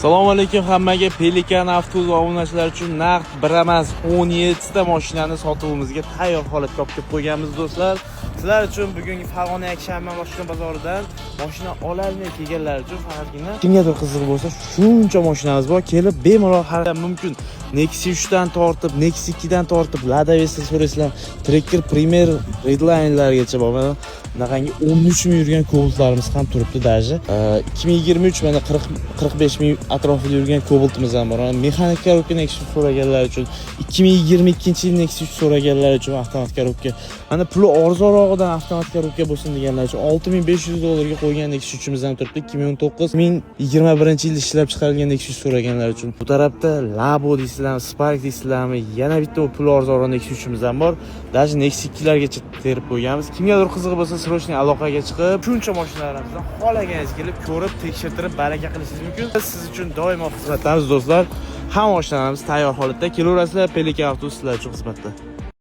Assalomu alaykum hammaga. Pelikan avtobus obunachilar uchun naqd bir emas 17 ta mashinani sotuvimizga tayyor holatga olib kelib qo'yganmiz do'stlar. Sizlar uchun bugungi Farg'ona yakshanba mashina bozoridan mashina ololmay kelganlar uchun faqatgina kimgadir qiziq bo'lsa, shuncha mashinamiz bor, kelib bemalol xarid mumkin. Nexus 3 dan tortib, Nexus 2 dan tortib, Lada Vesta so'raysizlar, Tracker Premier Redline'largacha bor. Mana bunaqangi 13 ming yurgan Cobaltlarimiz ham turibdi даже. 2023 mana 40-45 ming atrofida yurgan Cobaltimiz ham bor. Mexanik korobka Nexus so'raganlar uchun, 2022-yil Nexus so'raganlar uchun avtomat korobka. Mana puli arzonrog'idan avtomat korobka bo'lsin deganlar uchun $6500 qo'ygan Nexus 3imiz ham turibdi. 2019-2021-yilda ishlab chiqarilgan Nexus so'raganlar uchun. Bu tarafda Labo deysizlarmi, Spark deysizlarmi, yana bitta pul arzonroq Nexus 3imiz ham bor. Даже Nexus 2largacha terib qo'yganmiz. Kimgadir qiziq bo'lsa, srochniy aloqaga chiqib, shuncha mashinalarimizdan xohlaganingiz kelib ko'rib, tekshirtirib, baraka qilishingiz mumkin. Biz siz uchun doimo xizmatdamiz do'stlar. Hamma mashinalarimiz tayyor holatda. Kelaverasizlar, Pelikan avtobus sizlar uchun xizmatda.